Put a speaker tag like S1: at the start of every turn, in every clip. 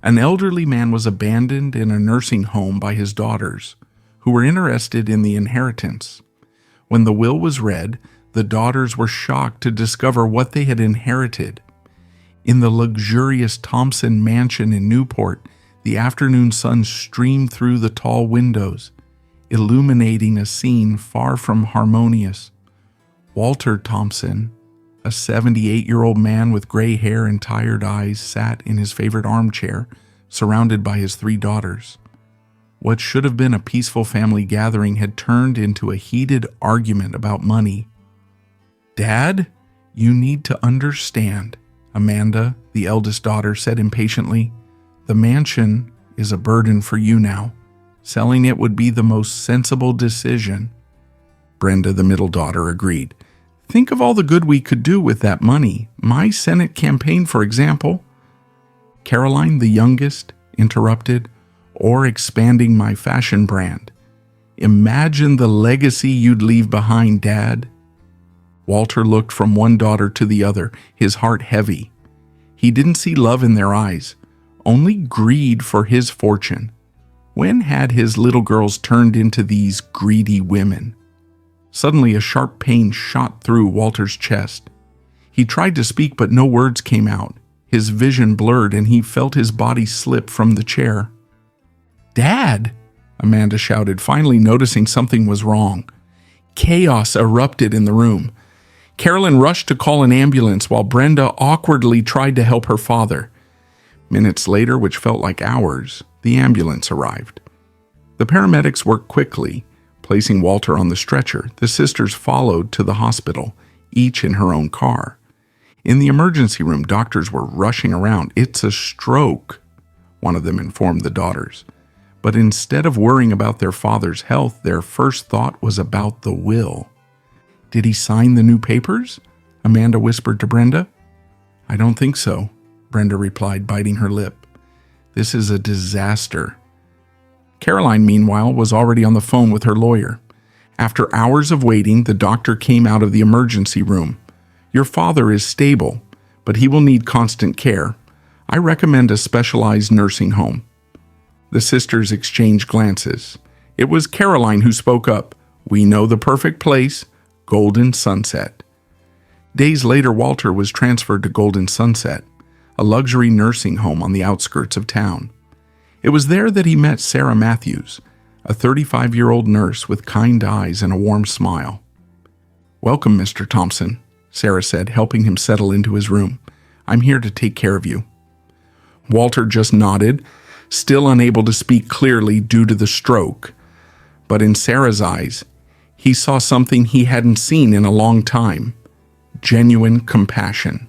S1: An elderly man was abandoned in a nursing home by his daughters, who were interested in the inheritance. When the will was read, the daughters were shocked to discover what they had inherited. In the luxurious Thompson mansion in Newport, the afternoon sun streamed through the tall windows, illuminating a scene far from harmonious. Walter Thompson, a 78-year-old man with gray hair and tired eyes, sat in his favorite armchair, surrounded by his 3 daughters. What should have been a peaceful family gathering had turned into a heated argument about money. "Dad, you need to understand," Amanda, the eldest daughter, said impatiently. "The mansion is a burden for you now. Selling it would be the most sensible decision." Brenda, the middle daughter, agreed. "Think of all the good we could do with that money. My Senate campaign, for example." Caroline, the youngest, interrupted. "Or expanding my fashion brand. Imagine the legacy you'd leave behind, Dad." Walter looked from one daughter to the other, his heart heavy. He didn't see love in their eyes, only greed for his fortune. When had his little girls turned into these greedy women? Suddenly, a sharp pain shot through Walter's chest. He tried to speak, but no words came out. His vision blurred, and he felt his body slip from the chair. "Dad!" Amanda shouted, finally noticing something was wrong. Chaos erupted in the room. Carolyn rushed to call an ambulance while Brenda awkwardly tried to help her father. Minutes later, which felt like hours, the ambulance arrived. The paramedics worked quickly, placing Walter on the stretcher. The sisters followed to the hospital, each in her own car. In the emergency room, doctors were rushing around. "It's a stroke," one of them informed the daughters. But instead of worrying about their father's health, their first thought was about the will. "Did he sign the new papers?" Amanda whispered to Brenda. "I don't think so," Brenda replied, biting her lip. "This is a disaster." Caroline, meanwhile, was already on the phone with her lawyer. After hours of waiting, the doctor came out of the emergency room. "Your father is stable, but he will need constant care. I recommend a specialized nursing home." The sisters exchanged glances. It was Caroline who spoke up. "We know the perfect place, Golden Sunset." Days later, Walter was transferred to Golden Sunset, a luxury nursing home on the outskirts of town. It was there that he met Sarah Matthews, a 35-year-old nurse with kind eyes and a warm smile. "Welcome, Mr. Thompson," Sarah said, helping him settle into his room. "I'm here to take care of you." Walter just nodded, still unable to speak clearly due to the stroke. But in Sarah's eyes, he saw something he hadn't seen in a long time: genuine compassion.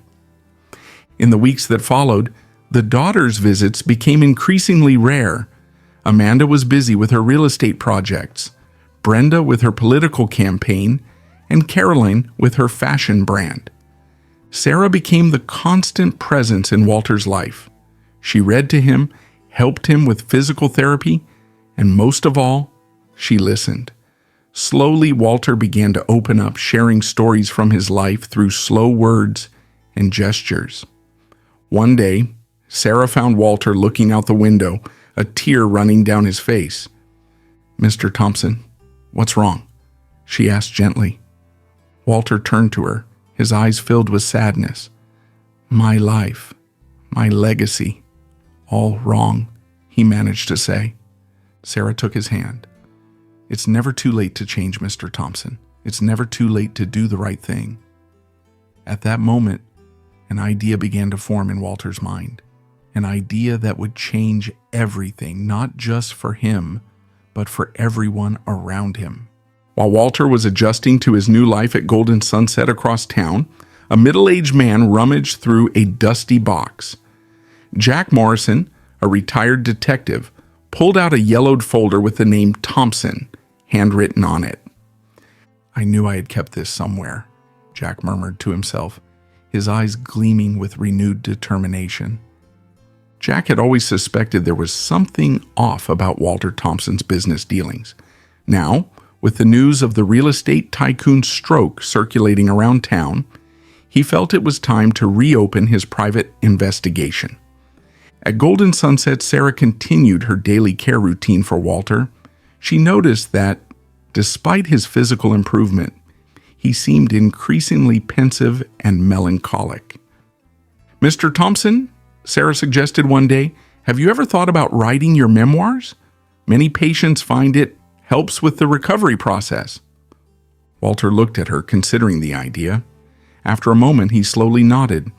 S1: In the weeks that followed, the daughters' visits became increasingly rare. Amanda was busy with her real estate projects, Brenda with her political campaign, and Caroline with her fashion brand. Sarah became the constant presence in Walter's life. She read to him, helped him with physical therapy, and most of all, she listened. Slowly, Walter began to open up, sharing stories from his life through slow words and gestures. One day, Sarah found Walter looking out the window, a tear running down his face. "Mr. Thompson, what's wrong?" she asked gently. Walter turned to her, his eyes filled with sadness. "My life, my legacy, all wrong," he managed to say. Sarah took his hand. "It's never too late to change, Mr. Thompson. It's never too late to do the right thing." At that moment, an idea began to form in Walter's mind. An idea that would change everything, not just for him, but for everyone around him. While Walter was adjusting to his new life at Golden Sunset across town, a middle-aged man rummaged through a dusty box. Jack Morrison, a retired detective, pulled out a yellowed folder with the name Thompson handwritten on it. "I knew I had kept this somewhere," Jack murmured to himself, his eyes gleaming with renewed determination. Jack had always suspected there was something off about Walter Thompson's business dealings. Now, with the news of the real estate tycoon's stroke circulating around town, he felt it was time to reopen his private investigation. At Golden Sunset, Sarah continued her daily care routine for Walter. She noticed that, despite his physical improvement, he seemed increasingly pensive and melancholic. "Mr. Thompson," Sarah suggested one day, "have you ever thought about writing your memoirs? Many patients find it helps with the recovery process." Walter looked at her, considering the idea. After a moment, he slowly nodded.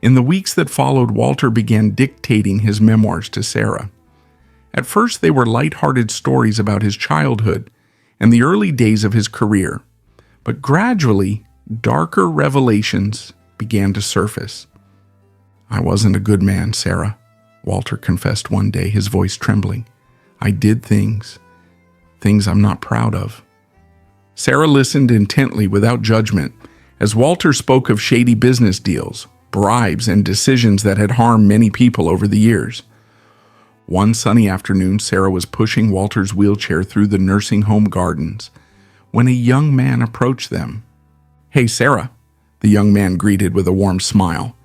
S1: In the weeks that followed, Walter began dictating his memoirs to Sarah. At first, they were light-hearted stories about his childhood and the early days of his career, but gradually, darker revelations began to surface. "I wasn't a good man, Sarah," Walter confessed one day, his voice trembling. "I did things I'm not proud of." Sarah listened intently without judgment as Walter spoke of shady business deals, bribes, and decisions that had harmed many people over the years. One sunny afternoon, Sarah was pushing Walter's wheelchair through the nursing home gardens when a young man approached them. "Hey, Sarah," the young man greeted with a warm smile.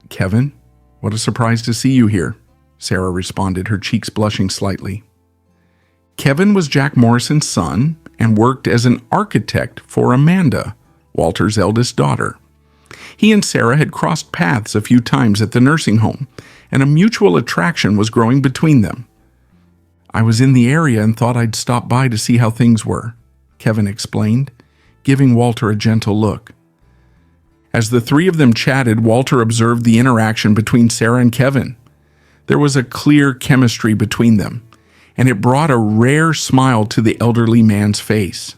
S1: "Kevin, what a surprise to see you here," Sarah responded, her cheeks blushing slightly. Kevin was Jack Morrison's son and worked as an architect for Amanda, Walter's eldest daughter. He and Sarah had crossed paths a few times at the nursing home, and a mutual attraction was growing between them. "I was in the area and thought I'd stop by to see how things were," Kevin explained, giving Walter a gentle look. As the three of them chatted, Walter observed the interaction between Sarah and Kevin. There was a clear chemistry between them, and it brought a rare smile to the elderly man's face.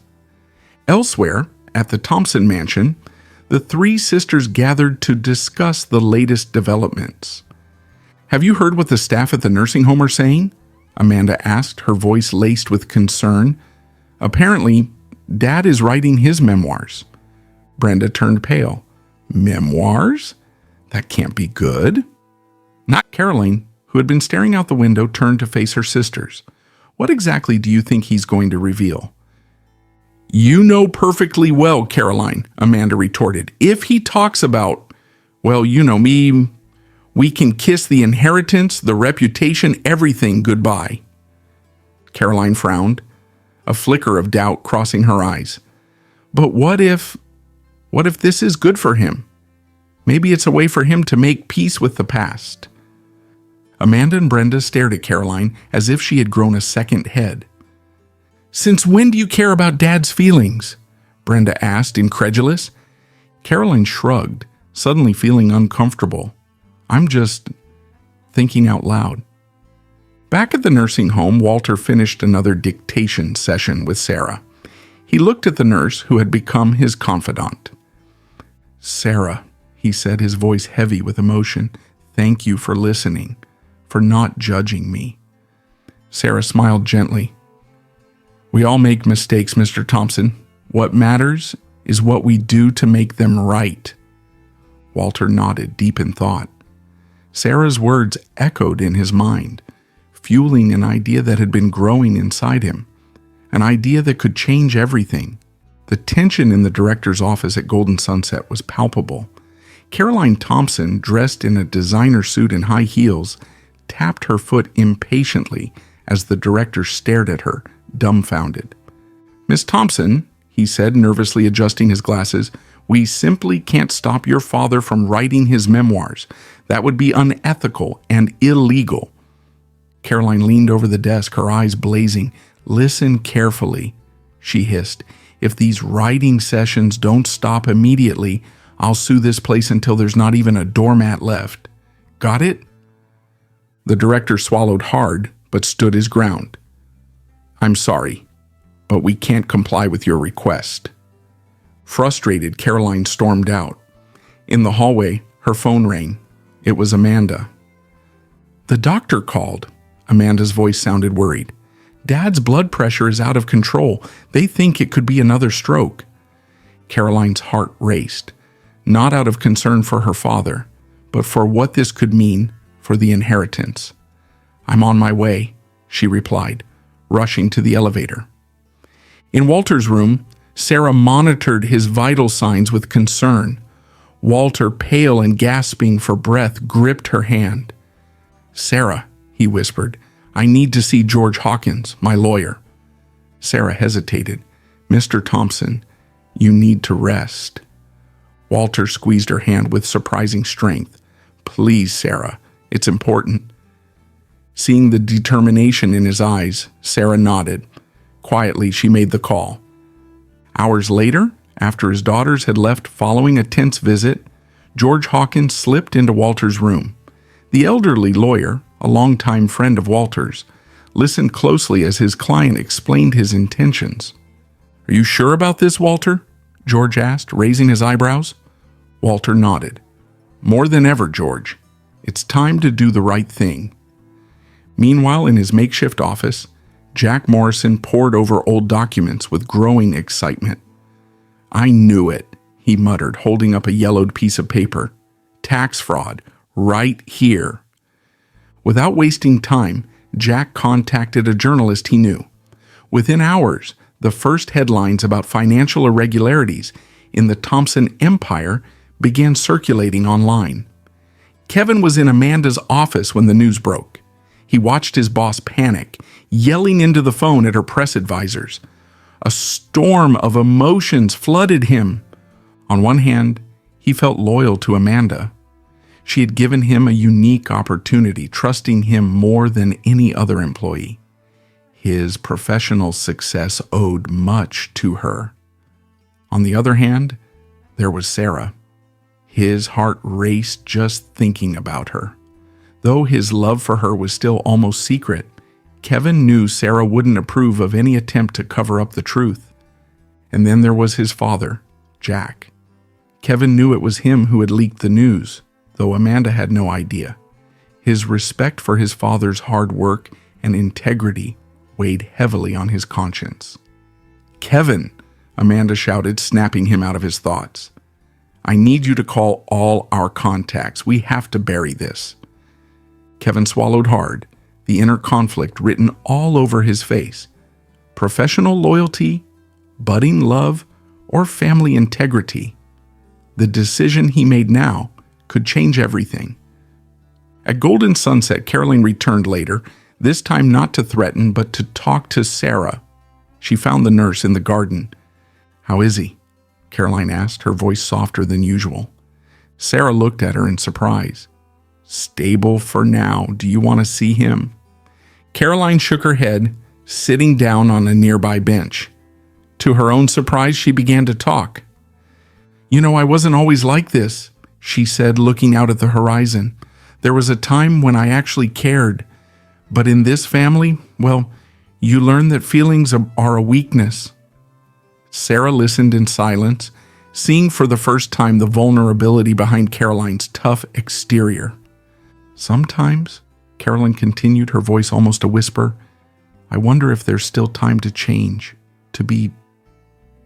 S1: Elsewhere, at the Thompson mansion, the three sisters gathered to discuss the latest developments. "Have you heard what the staff at the nursing home are saying?" Amanda asked, her voice laced with concern. "Apparently, Dad is writing his memoirs." Brenda turned pale. "Memoirs? That can't be good." Not Caroline, who had been staring out the window, turned to face her sisters. "What exactly do you think he's going to reveal?" "You know perfectly well, Caroline," Amanda retorted. "If he talks about, well, you know me, we can kiss the inheritance, the reputation, everything goodbye." Caroline frowned, a flicker of doubt crossing her eyes. "But what if this is good for him? Maybe it's a way for him to make peace with the past." Amanda and Brenda stared at Caroline as if she had grown a second head. "Since when do you care about Dad's feelings?" Brenda asked, incredulous. Caroline shrugged, suddenly feeling uncomfortable. "I'm just thinking out loud." Back at the nursing home, Walter finished another dictation session with Sarah. He looked at the nurse who had become his confidant. "Sarah," he said, his voice heavy with emotion, "thank you for listening, for not judging me." Sarah smiled gently. "We all make mistakes, Mr. Thompson. What matters is what we do to make them right." Walter nodded, deep in thought. Sarah's words echoed in his mind, fueling an idea that had been growing inside him, an idea that could change everything. The tension in the director's office at Golden Sunset was palpable. Caroline Thompson, dressed in a designer suit and high heels, tapped her foot impatiently as the director stared at her, dumbfounded. "Miss Thompson," he said, nervously adjusting his glasses, "we simply can't stop your father from writing his memoirs. That would be unethical and illegal." Caroline leaned over the desk, her eyes blazing. "Listen carefully," she hissed. "If these writing sessions don't stop immediately, I'll sue this place until there's not even a doormat left. Got it?" The director swallowed hard, but stood his ground. "I'm sorry, but we can't comply with your request." Frustrated, Caroline stormed out. In the hallway, her phone rang. It was Amanda. "The doctor called." Amanda's voice sounded worried. "Dad's blood pressure is out of control. They think it could be another stroke." Caroline's heart raced, not out of concern for her father, but for what this could mean for the inheritance. "I'm on my way," she replied, rushing to the elevator. In Walter's room, Sarah monitored his vital signs with concern. Walter, pale and gasping for breath, gripped her hand. "Sarah," he whispered, "I need to see George Hawkins, my lawyer." Sarah hesitated. "Mr. Thompson, you need to rest." Walter squeezed her hand with surprising strength. "Please, Sarah, it's important." Seeing the determination in his eyes, Sarah nodded. Quietly, she made the call. Hours later, after his daughters had left following a tense visit, George Hawkins slipped into Walter's room. The elderly lawyer, a longtime friend of Walter's, listened closely as his client explained his intentions. "Are you sure about this, Walter?" George asked, raising his eyebrows. Walter nodded. "More than ever, George. It's time to do the right thing." Meanwhile, in his makeshift office, Jack Morrison pored over old documents with growing excitement. "I knew it," he muttered, holding up a yellowed piece of paper. "Tax fraud, right here." Without wasting time, Jack contacted a journalist he knew. Within hours, the first headlines about financial irregularities in the Thompson empire began circulating online. Kevin was in Amanda's office when the news broke. He watched his boss panic, yelling into the phone at her press advisors. A storm of emotions flooded him. On one hand, he felt loyal to Amanda. She had given him a unique opportunity, trusting him more than any other employee. His professional success owed much to her. On the other hand, there was Sarah. His heart raced just thinking about her. Though his love for her was still almost secret, Kevin knew Sarah wouldn't approve of any attempt to cover up the truth. And then there was his father, Jack. Kevin knew it was him who had leaked the news, though Amanda had no idea. His respect for his father's hard work and integrity weighed heavily on his conscience. "Kevin," Amanda shouted, snapping him out of his thoughts. "I need you to call all our contacts. We have to bury this." Kevin swallowed hard, the inner conflict written all over his face. Professional loyalty, budding love, or family integrity. The decision he made now could change everything. At Golden Sunset, Caroline returned later, this time not to threaten, but to talk to Sarah. She found the nurse in the garden. "How is he?" Caroline asked, her voice softer than usual. Sarah looked at her in surprise. "Stable for now. Do you want to see him?" Caroline shook her head, sitting down on a nearby bench. To her own surprise, she began to talk. "You know, I wasn't always like this," she said, looking out at the horizon. "There was a time when I actually cared. But in this family, well, you learn that feelings are a weakness." Sarah listened in silence, seeing for the first time the vulnerability behind Caroline's tough exterior. "Sometimes," Caroline continued, her voice almost a whisper, "I wonder if there's still time to change, to be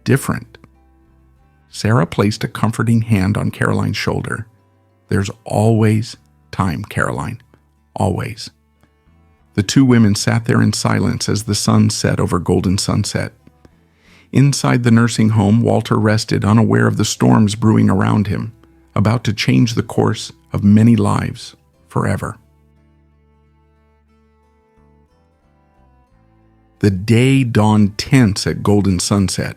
S1: different." Sarah placed a comforting hand on Caroline's shoulder. "There's always time, Caroline. Always." The two women sat there in silence as the sun set over Golden Sunset. Inside the nursing home, Walter rested, unaware of the storms brewing around him, about to change the course of many lives forever. The day dawned tense at Golden Sunset.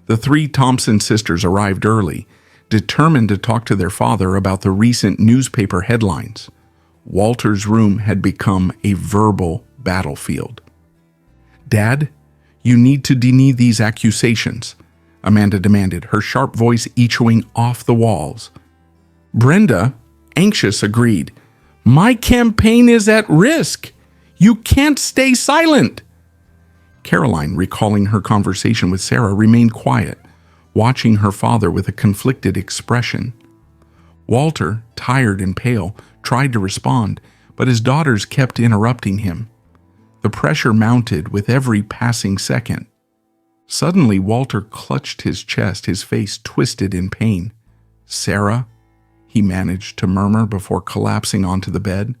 S1: The three Thompson sisters arrived early, determined to talk to their father about the recent newspaper headlines. Walter's room had become a verbal battlefield. "Dad, you need to deny these accusations," Amanda demanded, her sharp voice echoing off the walls. Brenda, anxious, agreed. "My campaign is at risk. You can't stay silent." Caroline, recalling her conversation with Sarah, remained quiet, watching her father with a conflicted expression. Walter, tired and pale, tried to respond, but his daughters kept interrupting him. The pressure mounted with every passing second. Suddenly, Walter clutched his chest, his face twisted in pain. "Sarah," he managed to murmur before collapsing onto the bed.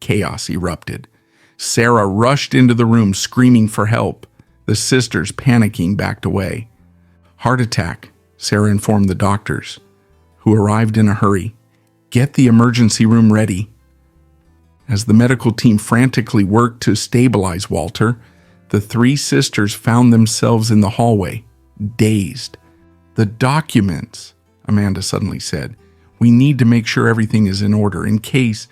S1: Chaos erupted. Sarah rushed into the room, screaming for help. The sisters, panicking, backed away. "Heart attack," Sarah informed the doctors, who arrived in a hurry. "Get the emergency room ready." As the medical team frantically worked to stabilize Walter, the three sisters found themselves in the hallway, dazed. "The documents," Amanda suddenly said. "We need to make sure everything is in order in case.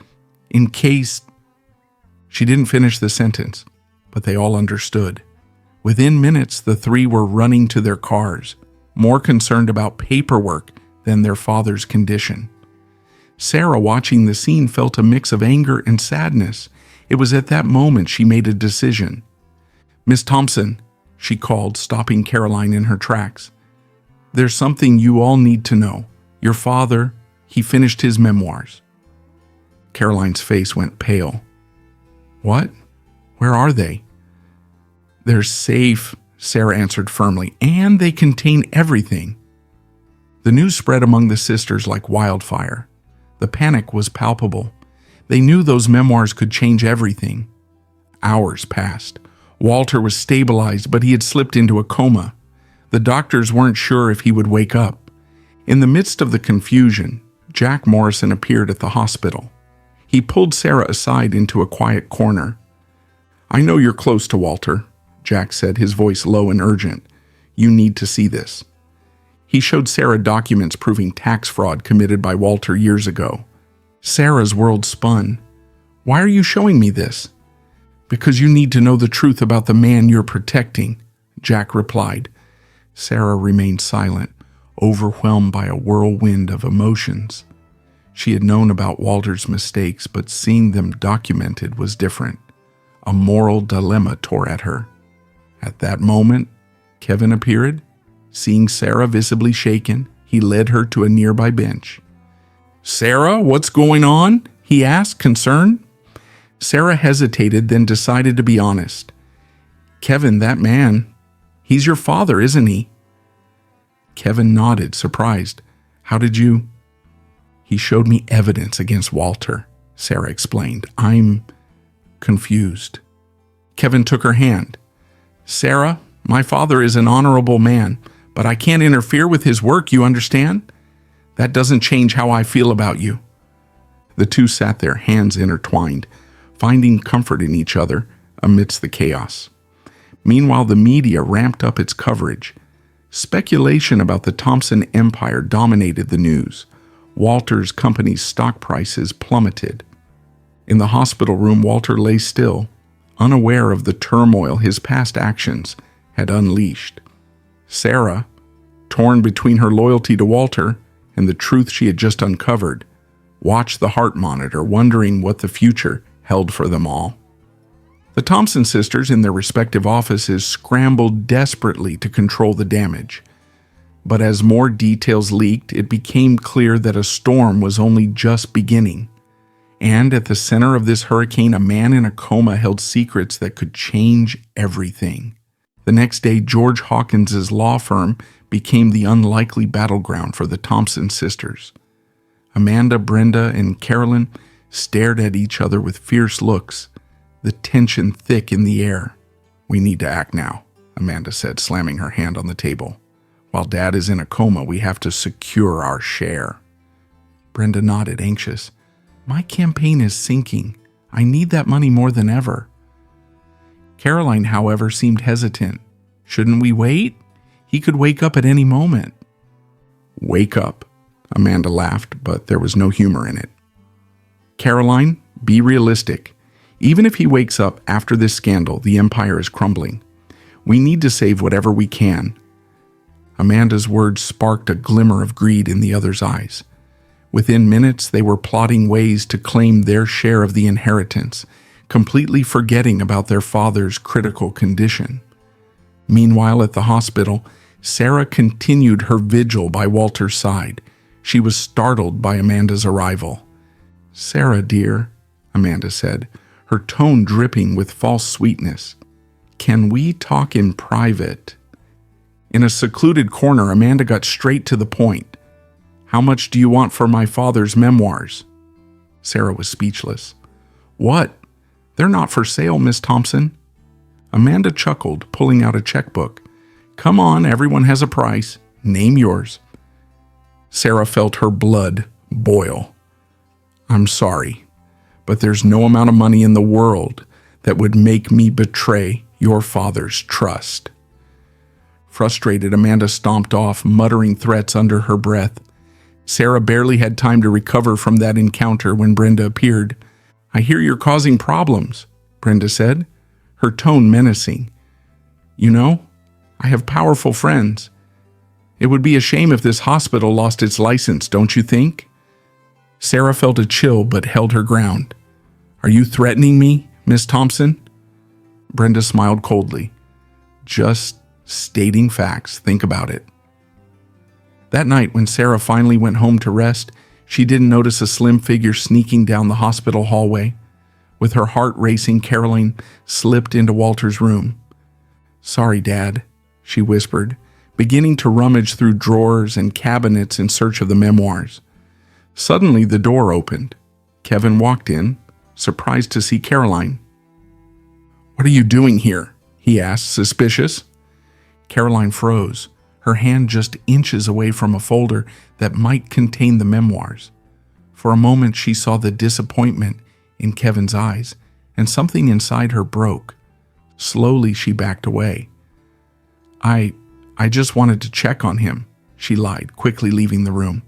S1: She didn't finish the sentence, but they all understood. Within minutes, the three were running to their cars, more concerned about paperwork than their father's condition. Sarah, watching the scene, felt a mix of anger and sadness. It was at that moment she made a decision. "Miss Thompson," she called, stopping Caroline in her tracks. "There's something you all need to know. Your father, he finished his memoirs." Caroline's face went pale. "What? Where are they?" "They're safe," Sarah answered firmly, "and they contain everything." The news spread among the sisters like wildfire. The panic was palpable. They knew those memoirs could change everything. Hours passed. Walter was stabilized, but he had slipped into a coma. The doctors weren't sure if he would wake up. In the midst of the confusion, Jack Morrison appeared at the hospital. He pulled Sarah aside into a quiet corner. "I know you're close to Walter," Jack said, his voice low and urgent. "You need to see this." He showed Sarah documents proving tax fraud committed by Walter years ago. Sarah's world spun. "Why are you showing me this?" "Because you need to know the truth about the man you're protecting," Jack replied. Sarah remained silent, overwhelmed by a whirlwind of emotions. She had known about Walter's mistakes, but seeing them documented was different. A moral dilemma tore at her. At that moment, Kevin appeared. Seeing Sarah visibly shaken, he led her to a nearby bench. "Sarah, what's going on?" he asked, concerned. Sarah hesitated, then decided to be honest. "Kevin, that man, he's your father, isn't he?" Kevin nodded, surprised. "How did you—" "He showed me evidence against Walter," Sarah explained. "I'm confused." Kevin took her hand. "Sarah, my father is an honorable man, but I can't interfere with his work, you understand? That doesn't change how I feel about you." The two sat there, hands intertwined, finding comfort in each other amidst the chaos. Meanwhile, the media ramped up its coverage. Speculation about the Thompson empire dominated the news. Walter's company's stock prices plummeted. In the hospital room, Walter lay still, unaware of the turmoil his past actions had unleashed. Sarah, torn between her loyalty to Walter and the truth she had just uncovered, watched the heart monitor, wondering what the future held for them all. The Thompson sisters in their respective offices scrambled desperately to control the damage. But as more details leaked, it became clear that a storm was only just beginning. And at the center of this hurricane, a man in a coma held secrets that could change everything. The next day, George Hawkins's law firm became the unlikely battleground for the Thompson sisters. Amanda, Brenda, and Carolyn stared at each other with fierce looks, the tension thick in the air. "We need to act now," Amanda said, slamming her hand on the table. "While Dad is in a coma, we have to secure our share." Brenda nodded, anxious. "My campaign is sinking. I need that money more than ever." Caroline, however, seemed hesitant. "Shouldn't we wait? He could wake up at any moment." "Wake up," Amanda laughed, but there was no humor in it. "Caroline, be realistic. Even if he wakes up after this scandal, the empire is crumbling. We need to save whatever we can." Amanda's words sparked a glimmer of greed in the other's eyes. Within minutes, they were plotting ways to claim their share of the inheritance, completely forgetting about their father's critical condition. Meanwhile, at the hospital, Sarah continued her vigil by Walter's side. She was startled by Amanda's arrival. "Sarah, dear," Amanda said, her tone dripping with false sweetness, "can we talk in private?" In a secluded corner, Amanda got straight to the point. "How much do you want for my father's memoirs?" Sarah was speechless. "What? They're not for sale, Miss Thompson." Amanda chuckled, pulling out a checkbook. "Come on, everyone has a price. Name yours." Sarah felt her blood boil. "I'm sorry, but there's no amount of money in the world that would make me betray your father's trust." Frustrated, Amanda stomped off, muttering threats under her breath. Sarah barely had time to recover from that encounter when Brenda appeared. "I hear you're causing problems," Brenda said, her tone menacing. "You know, I have powerful friends. It would be a shame if this hospital lost its license, don't you think?" Sarah felt a chill but held her ground. "Are you threatening me, Miss Thompson?" Brenda smiled coldly. "Just stating facts. Think about it." That night, when Sarah finally went home to rest, she didn't notice a slim figure sneaking down the hospital hallway. With her heart racing, Caroline slipped into Walter's room. "Sorry, Dad," she whispered, beginning to rummage through drawers and cabinets in search of the memoirs. Suddenly, the door opened. Kevin walked in, surprised to see Caroline. "What are you doing here?" he asked, suspicious. Caroline froze, her hand just inches away from a folder that might contain the memoirs. For a moment, she saw the disappointment in Kevin's eyes, and something inside her broke. Slowly, she backed away. I just wanted to check on him," she lied, quickly leaving the room.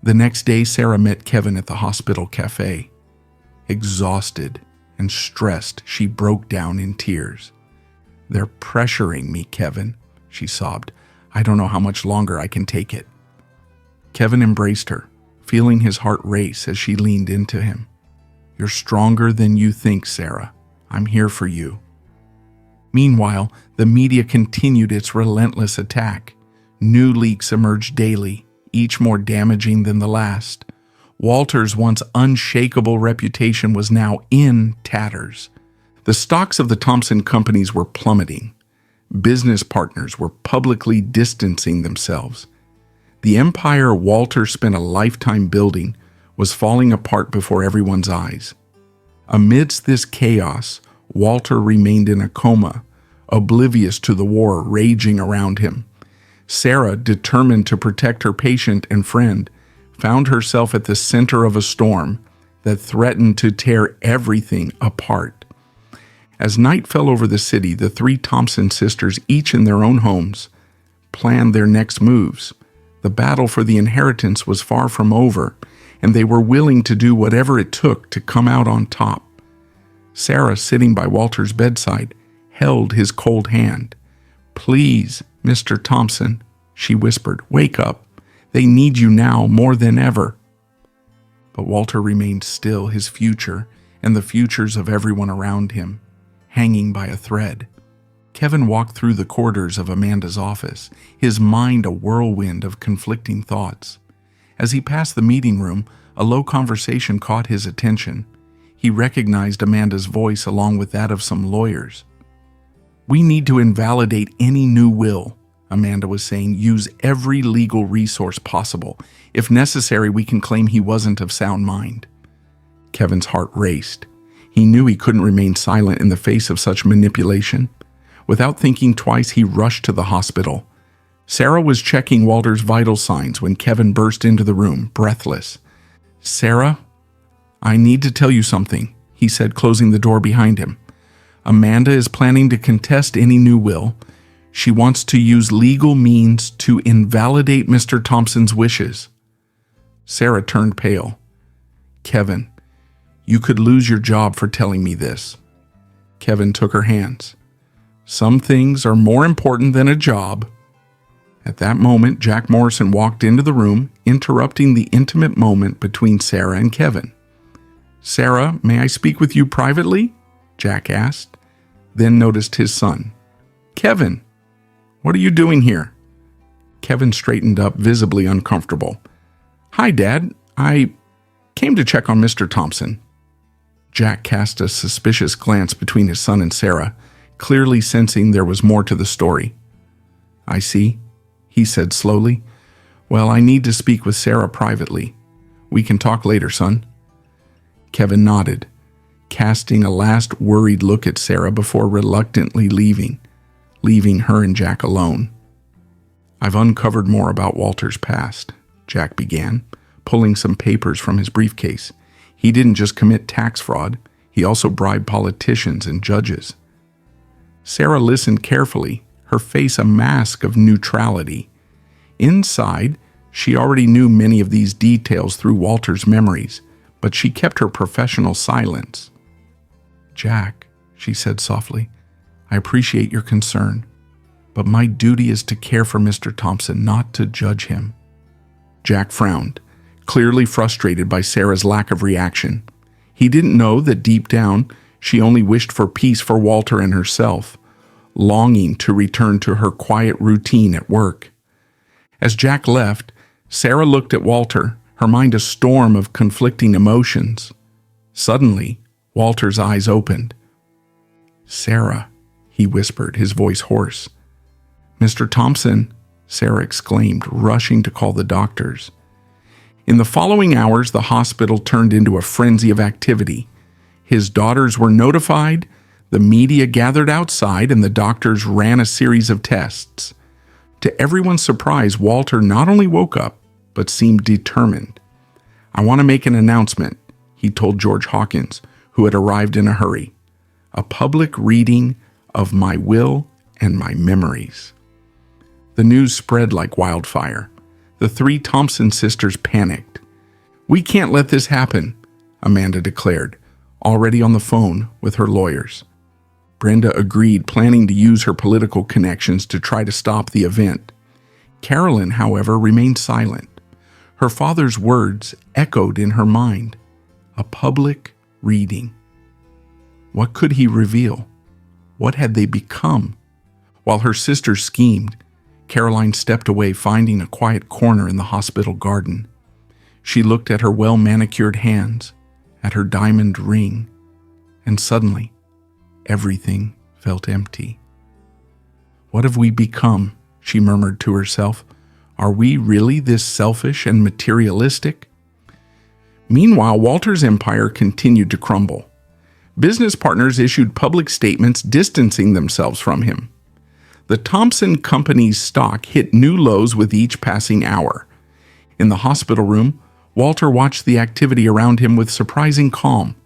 S1: The next day, Sarah met Kevin at the hospital cafe. Exhausted and stressed, she broke down in tears. "They're pressuring me, Kevin," she sobbed. "I don't know how much longer I can take it." Kevin embraced her, feeling his heart race as she leaned into him. "You're stronger than you think, Sarah. I'm here for you." Meanwhile, the media continued its relentless attack. New leaks emerged daily, each more damaging than the last. Walter's once unshakable reputation was now in tatters. The stocks of the Thompson companies were plummeting. Business partners were publicly distancing themselves. The empire Walter spent a lifetime building was falling apart before everyone's eyes. Amidst this chaos, Walter remained in a coma, oblivious to the war raging around him. Sarah, determined to protect her patient and friend, found herself at the center of a storm that threatened to tear everything apart. As night fell over the city, the three Thompson sisters, each in their own homes, planned their next moves. The battle for the inheritance was far from over, and they were willing to do whatever it took to come out on top. Sarah, sitting by Walter's bedside, held his cold hand. "Please, Mr. Thompson," she whispered, "wake up. They need you now more than ever." But Walter remained still, his future and the futures of everyone around him hanging by a thread. Kevin walked through the corridors of Amanda's office, his mind a whirlwind of conflicting thoughts. As he passed the meeting room, a low conversation caught his attention. He recognized Amanda's voice along with that of some lawyers. "We need to invalidate any new will," Amanda was saying. "Use every legal resource possible. If necessary, we can claim he wasn't of sound mind." Kevin's heart raced. He knew he couldn't remain silent in the face of such manipulation. Without thinking twice, he rushed to the hospital. Sarah was checking Walter's vital signs when Kevin burst into the room, breathless. "Sarah, I need to tell you something," he said, closing the door behind him. "Amanda is planning to contest any new will. She wants to use legal means to invalidate Mr. Thompson's wishes." Sarah turned pale. "Kevin, you could lose your job for telling me this." Kevin took her hands. "Some things are more important than a job." At that moment, Jack Morrison walked into the room, interrupting the intimate moment between Sarah and Kevin. "Sarah, may I speak with you privately?" Jack asked, then noticed his son. "Kevin, what are you doing here?" Kevin straightened up, visibly uncomfortable. "Hi, Dad. I came to check on Mr. Thompson." Jack cast a suspicious glance between his son and Sarah, clearly sensing there was more to the story. "I see," he said slowly. "Well, I need to speak with Sarah privately. We can talk later, son." Kevin nodded, casting a last worried look at Sarah before reluctantly leaving her and Jack alone. "I've uncovered more about Walter's past," Jack began, pulling some papers from his briefcase. He didn't just commit tax fraud, he also bribed politicians and judges. Sarah listened carefully, her face a mask of neutrality. Inside, she already knew many of these details through Walter's memories, but she kept her professional silence. "Jack," she said softly, "I appreciate your concern, but my duty is to care for Mr. Thompson, not to judge him." Jack frowned, clearly frustrated by Sarah's lack of reaction. He didn't know that deep down, she only wished for peace for Walter and herself, longing to return to her quiet routine at work. As Jack left, Sarah looked at Walter, her mind a storm of conflicting emotions. Suddenly, Walter's eyes opened. "Sarah," he whispered, his voice hoarse. "Mr. Thompson," Sarah exclaimed, rushing to call the doctors. In the following hours, the hospital turned into a frenzy of activity. His daughters were notified, the media gathered outside, and the doctors ran a series of tests. To everyone's surprise, Walter not only woke up, but seemed determined. "I want to make an announcement," he told George Hawkins, who had arrived in a hurry. "A public reading of my will and my memories." The news spread like wildfire. The three Thompson sisters panicked. "We can't let this happen," Amanda declared, already on the phone with her lawyers. Brenda agreed, planning to use her political connections to try to stop the event. Carolyn, however, remained silent. Her father's words echoed in her mind. A public reading. What could he reveal? What had they become? While her sisters schemed, Caroline stepped away, finding a quiet corner in the hospital garden. She looked at her well-manicured hands, at her diamond ring, and suddenly, everything felt empty. "What have we become?" she murmured to herself. "Are we really this selfish and materialistic?" Meanwhile, Walter's empire continued to crumble. Business partners issued public statements distancing themselves from him. The Thompson Company's stock hit new lows with each passing hour. In the hospital room, Walter watched the activity around him with surprising calm.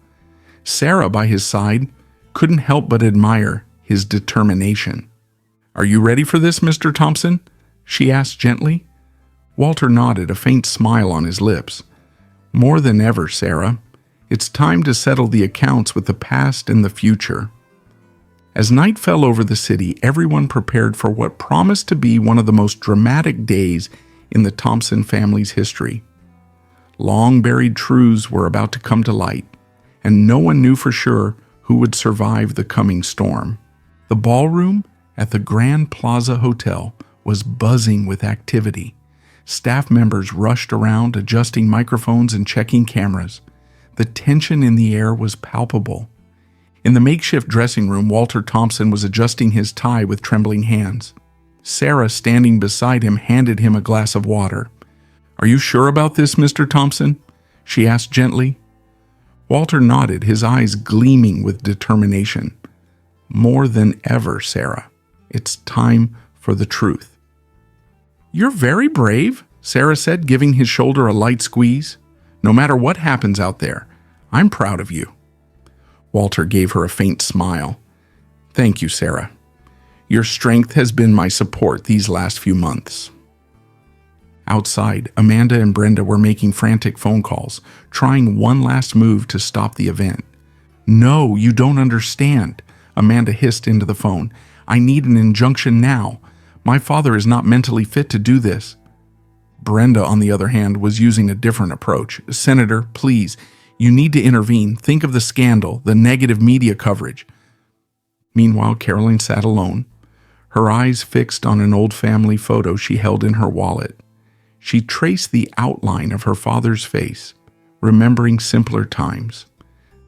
S1: Sarah, by his side, couldn't help but admire his determination. "Are you ready for this, Mr. Thompson?" she asked gently. Walter nodded, a faint smile on his lips. "More than ever, Sarah. It's time to settle the accounts with the past and the future." As night fell over the city, everyone prepared for what promised to be one of the most dramatic days in the Thompson family's history. Long-buried truths were about to come to light, and no one knew for sure who would survive the coming storm. The ballroom at the Grand Plaza Hotel was buzzing with activity. Staff members rushed around, adjusting microphones and checking cameras. The tension in the air was palpable. In the makeshift dressing room, Walter Thompson was adjusting his tie with trembling hands. Sarah, standing beside him, handed him a glass of water. "Are you sure about this, Mr. Thompson?" she asked gently. Walter nodded, his eyes gleaming with determination. "More than ever, Sarah. It's time for the truth." "You're very brave," Sarah said, giving his shoulder a light squeeze. "No matter what happens out there, I'm proud of you." Walter gave her a faint smile. "Thank you, Sarah. Your strength has been my support these last few months." Outside, Amanda and Brenda were making frantic phone calls, trying one last move to stop the event. "No, you don't understand," Amanda hissed into the phone. "I need an injunction now. My father is not mentally fit to do this." Brenda, on the other hand, was using a different approach. "Senator, please, you need to intervene. Think of the scandal, the negative media coverage." Meanwhile, Caroline sat alone, her eyes fixed on an old family photo she held in her wallet. She traced the outline of her father's face, remembering simpler times.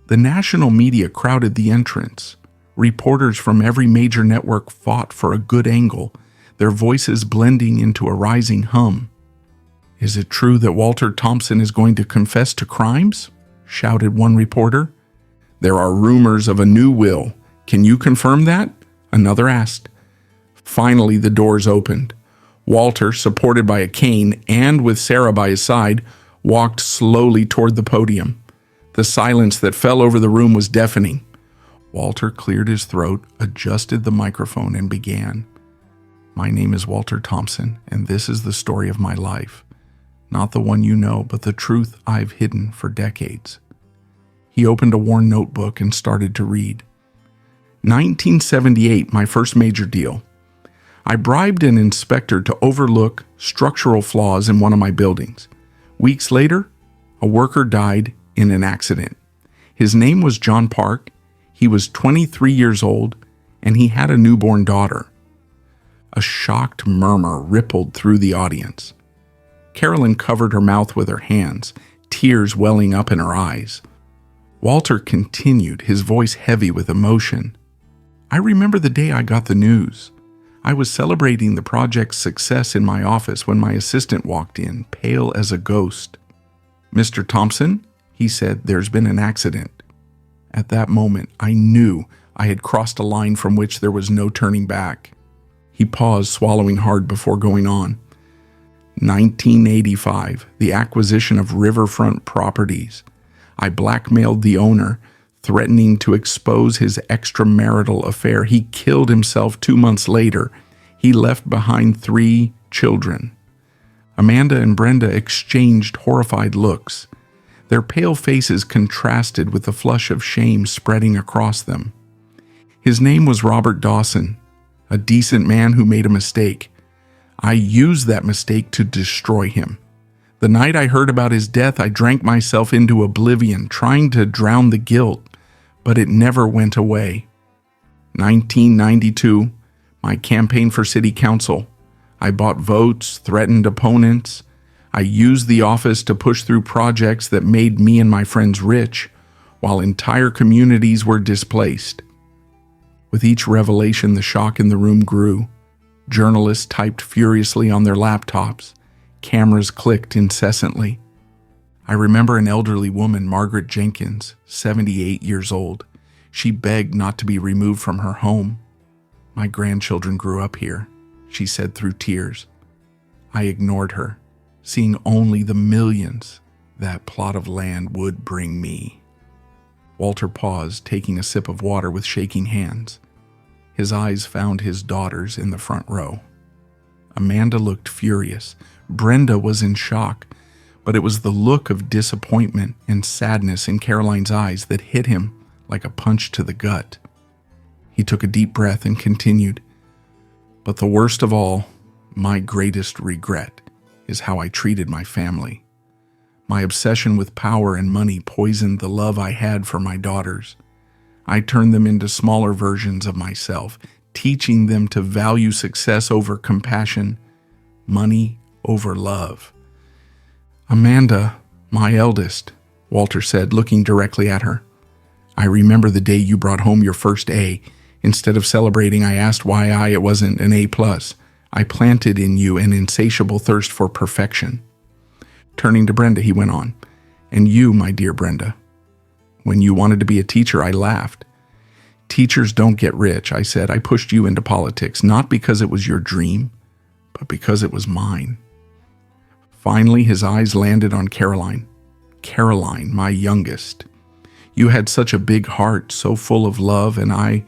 S1: The national media crowded the entrance. Reporters from every major network fought for a good angle, their voices blending into a rising hum. "Is it true that Walter Thompson is going to confess to crimes?" shouted one reporter. "There are rumors of a new will. Can you confirm that?" another asked. Finally, the doors opened. Walter, supported by a cane and with Sarah by his side, walked slowly toward the podium. The silence that fell over the room was deafening. Walter cleared his throat, adjusted the microphone, and began. My name is Walter Thompson, and this is the story of my life. Not the one you know, but the truth I've hidden for decades. He opened a worn notebook and started to read. 1978, my first major deal. I bribed an inspector to overlook structural flaws in one of my buildings. Weeks later, a worker died in an accident. His name was John Park. He was 23 years old, and he had a newborn daughter. A shocked murmur rippled through the audience. Carolyn covered her mouth with her hands, tears welling up in her eyes. Walter continued, his voice heavy with emotion. I remember the day I got the news. I was celebrating the project's success in my office when my assistant walked in, pale as a ghost. Mr. Thompson, he said, there's been an accident. At that moment, I knew I had crossed a line from which there was no turning back. He paused, swallowing hard before going on. 1985, the acquisition of riverfront properties. I blackmailed the owner, threatening to expose his extramarital affair. He killed himself 2 months later. He left behind 3 children. Amanda and Brenda exchanged horrified looks. Their pale faces contrasted with the flush of shame spreading across them. His name was Robert Dawson, a decent man who made a mistake. I used that mistake to destroy him. The night I heard about his death, I drank myself into oblivion, trying to drown the guilt, but it never went away. 1992, my campaign for city council. I bought votes, threatened opponents. I used the office to push through projects that made me and my friends rich, while entire communities were displaced. With each revelation, the shock in the room grew. Journalists typed furiously on their laptops. Cameras clicked incessantly. I remember an elderly woman, Margaret Jenkins, 78 years old. She begged not to be removed from her home. My grandchildren grew up here, she said through tears. I ignored her, seeing only the millions that plot of land would bring me. Walter paused, taking a sip of water with shaking hands. His eyes found his daughters in the front row. Amanda looked furious. Brenda was in shock, but it was the look of disappointment and sadness in Caroline's eyes that hit him like a punch to the gut. He took a deep breath and continued, but the worst of all, my greatest regret, is how I treated my family. My obsession with power and money poisoned the love I had for my daughters. I turned them into smaller versions of myself, teaching them to value success over compassion, money over love. Amanda, my eldest, Walter said, looking directly at her. I remember the day you brought home your first A. Instead of celebrating, I asked why it wasn't an A+. I planted in you an insatiable thirst for perfection. Turning to Brenda, he went on, and you, my dear Brenda. When you wanted to be a teacher, I laughed. Teachers don't get rich, I said. I pushed you into politics, not because it was your dream, but because it was mine. Finally, his eyes landed on Caroline. Caroline, my youngest. You had such a big heart, so full of love, and I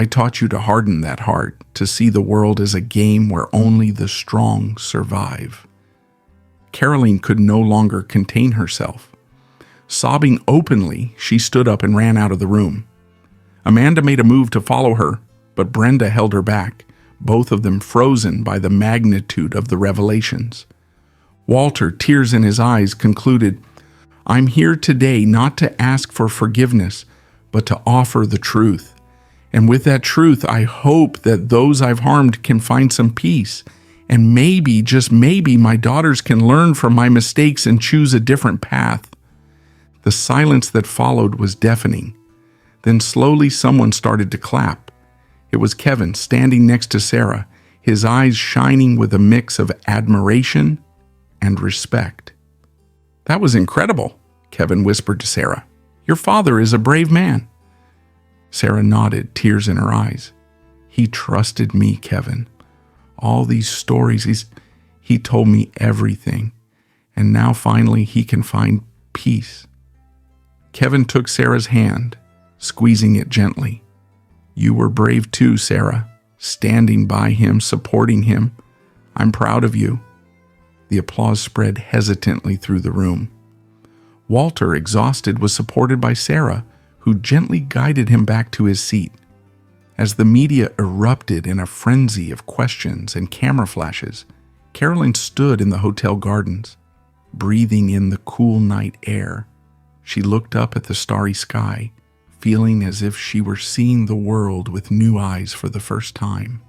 S1: taught you to harden that heart, to see the world as a game where only the strong survive. Caroline could no longer contain herself. Sobbing openly, she stood up and ran out of the room. Amanda made a move to follow her, but Brenda held her back, both of them frozen by the magnitude of the revelations. Walter, tears in his eyes, concluded, I'm here today not to ask for forgiveness, but to offer the truth. And with that truth, I hope that those I've harmed can find some peace. And maybe, just maybe, my daughters can learn from my mistakes and choose a different path. The silence that followed was deafening. Then slowly someone started to clap. It was Kevin, standing next to Sarah, his eyes shining with a mix of admiration and respect. That was incredible, Kevin whispered to Sarah. Your father is a brave man. Sarah nodded, tears in her eyes. He trusted me, Kevin. All these stories, he told me everything. And now finally he can find peace. Kevin took Sarah's hand, squeezing it gently. You were brave too, Sarah, standing by him, supporting him. I'm proud of you. The applause spread hesitantly through the room. Walter, exhausted, was supported by Sarah, who gently guided him back to his seat. As the media erupted in a frenzy of questions and camera flashes, Caroline stood in the hotel gardens, breathing in the cool night air. She looked up at the starry sky, feeling as if she were seeing the world with new eyes for the first time.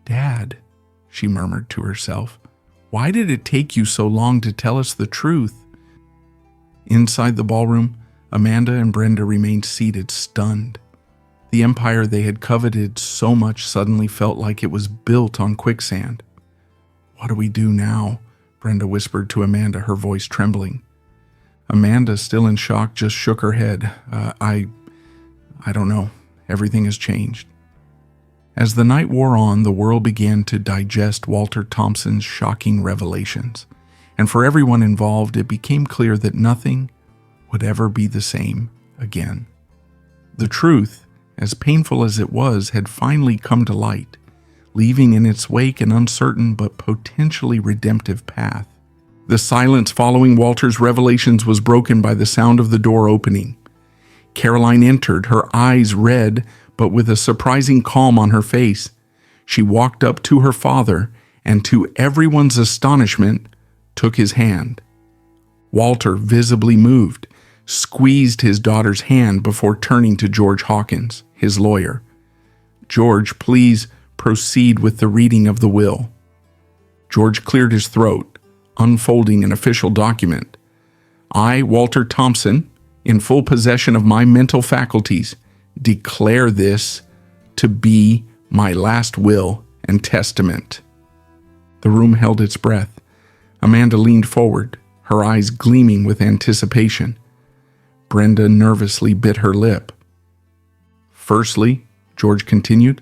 S1: Dad, she murmured to herself, why did it take you so long to tell us the truth? Inside the ballroom, Amanda and Brenda remained seated, stunned. The empire they had coveted so much suddenly felt like it was built on quicksand. What do we do now? Brenda whispered to Amanda, her voice trembling. Amanda, still in shock, just shook her head. I don't know. Everything has changed. As the night wore on, the world began to digest Walter Thompson's shocking revelations, and for everyone involved, it became clear that nothing would ever be the same again. The truth, as painful as it was, had finally come to light, leaving in its wake an uncertain but potentially redemptive path. The silence following Walter's revelations was broken by the sound of the door opening. Caroline entered, her eyes red, but with a surprising calm on her face. She walked up to her father and, to everyone's astonishment, took his hand. Walter, visibly moved, squeezed his daughter's hand before turning to George Hawkins, his lawyer. George, please proceed with the reading of the will. George cleared his throat, unfolding an official document. I, Walter Thompson, in full possession of my mental faculties, declare this to be my last will and testament. The room held its breath. Amanda leaned forward, her eyes gleaming with anticipation. Brenda nervously bit her lip. Firstly, George continued,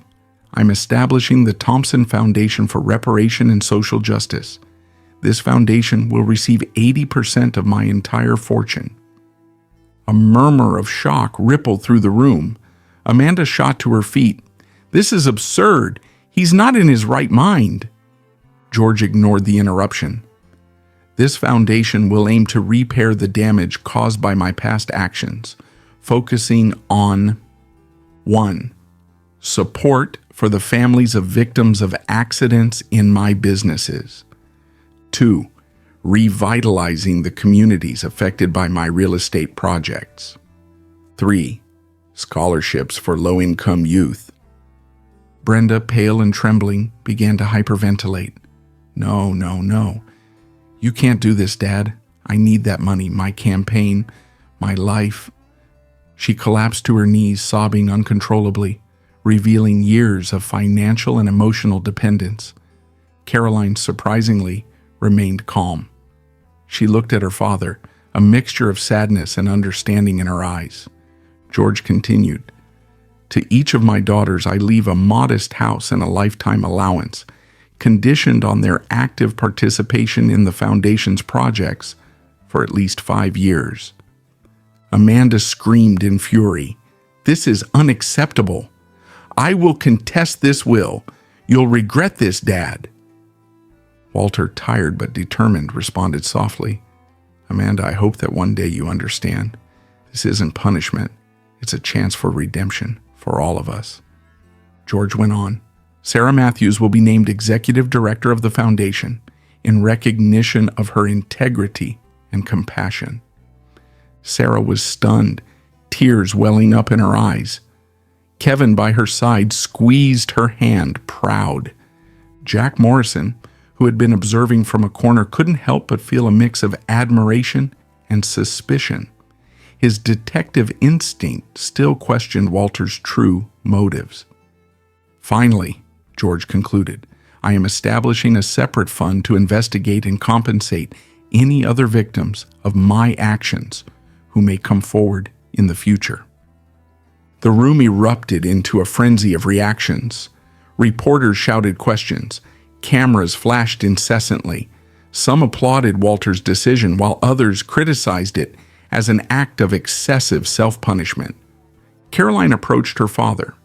S1: I'm establishing the Thompson Foundation for Reparation and Social Justice. This foundation will receive 80% of my entire fortune. A murmur of shock rippled through the room. Amanda shot to her feet. This is absurd. He's not in his right mind. George ignored the interruption. This foundation will aim to repair the damage caused by my past actions, focusing on 1. Support for the families of victims of accidents in my businesses. 2. Revitalizing the communities affected by my real estate projects. 3. Scholarships for low-income youth. Brenda, pale and trembling, began to hyperventilate. No. You can't do this, Dad. I need that money, my campaign, my life. She collapsed to her knees, sobbing uncontrollably, revealing years of financial and emotional dependence. Caroline, surprisingly, remained calm. She looked at her father, a mixture of sadness and understanding in her eyes. George continued, To each of my daughters I leave a modest house and a lifetime allowance, conditioned on their active participation in the Foundation's projects for at least 5 years. Amanda screamed in fury, This is unacceptable. I will contest this will. You'll regret this, Dad. Walter, tired but determined, responded softly, Amanda, I hope that one day you understand. This isn't punishment. It's a chance for redemption for all of us. George went on, Sarah Matthews will be named Executive Director of the Foundation in recognition of her integrity and compassion. Sarah was stunned, tears welling up in her eyes. Kevin, by her side, squeezed her hand, proud. Jack Morrison, who had been observing from a corner, couldn't help but feel a mix of admiration and suspicion. His detective instinct still questioned Walter's true motives. Finally, George concluded, I am establishing a separate fund to investigate and compensate any other victims of my actions who may come forward in the future. The room erupted into a frenzy of reactions. Reporters shouted questions. Cameras flashed incessantly. Some applauded Walter's decision while others criticized it as an act of excessive self-punishment. Caroline approached her father.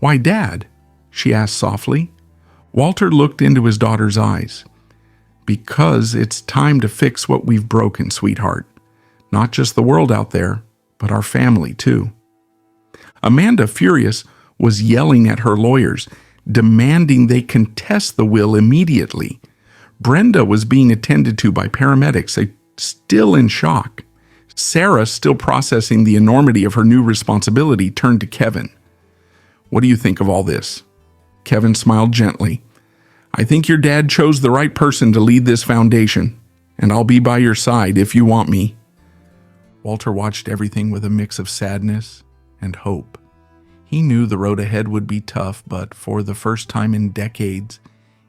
S1: "Why, Dad?" she asked softly. Walter looked into his daughter's eyes. "Because it's time to fix what we've broken, sweetheart. Not just the world out there, but our family, too." Amanda, furious, was yelling at her lawyers, demanding they contest the will immediately. Brenda was being attended to by paramedics, still in shock. Sarah, still processing the enormity of her new responsibility, turned to Kevin. "What do you think of all this?" Kevin smiled gently. "I think your dad chose the right person to lead this foundation, and I'll be by your side if you want me." Walter watched everything with a mix of sadness and hope. He knew the road ahead would be tough, but for the first time in decades,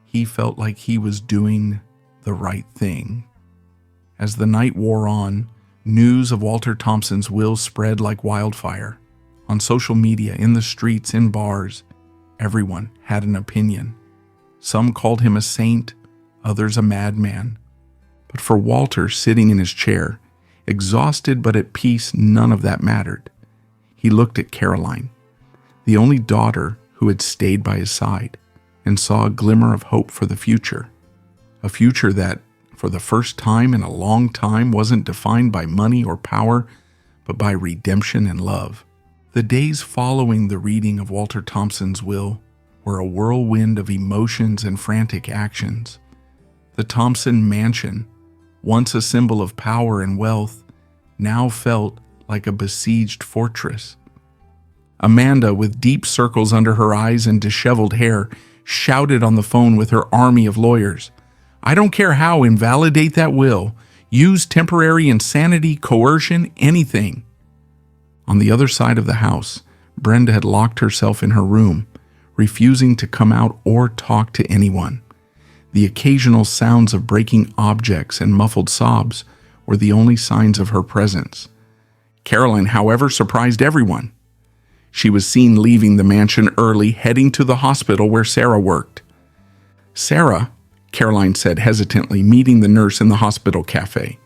S1: he felt like he was doing the right thing. As the night wore on, news of Walter Thompson's will spread like wildfire. On social media, in the streets, in bars, everyone had an opinion. Some called him a saint, others a madman. But for Walter, sitting in his chair, exhausted but at peace, none of that mattered. He looked at Caroline, the only daughter who had stayed by his side, and saw a glimmer of hope for the future. A future that, for the first time in a long time, wasn't defined by money or power, but by redemption and love. The days following the reading of Walter Thompson's will were a whirlwind of emotions and frantic actions. The Thompson mansion, once a symbol of power and wealth, now felt like a besieged fortress. Amanda, with deep circles under her eyes and disheveled hair, shouted on the phone with her army of lawyers. "I don't care how, invalidate that will. Use temporary insanity, coercion, anything." On the other side of the house, Brenda had locked herself in her room, refusing to come out or talk to anyone. The occasional sounds of breaking objects and muffled sobs were the only signs of her presence. Caroline, however, surprised everyone. She was seen leaving the mansion early, heading to the hospital where Sarah worked. "Sarah," Caroline said hesitantly, meeting the nurse in the hospital cafe.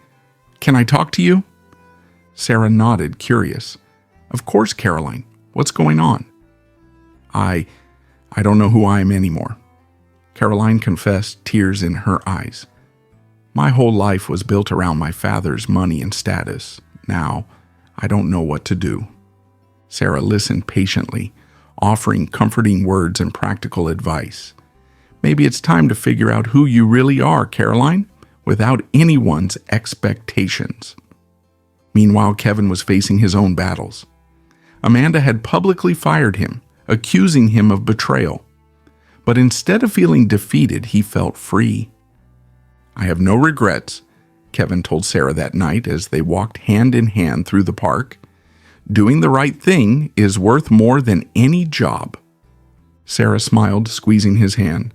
S1: "Can I talk to you?" Sarah nodded, curious. "Of course, Caroline. What's going on?" I don't know who I am anymore," Caroline confessed, tears in her eyes. "My whole life was built around my father's money and status. Now, I don't know what to do." Sarah listened patiently, offering comforting words and practical advice. "Maybe it's time to figure out who you really are, Caroline, without anyone's expectations." Meanwhile, Kevin was facing his own battles. Amanda had publicly fired him, accusing him of betrayal. But instead of feeling defeated, he felt free. "I have no regrets," Kevin told Sarah that night as they walked hand in hand through the park. "Doing the right thing is worth more than any job." Sarah smiled, squeezing his hand.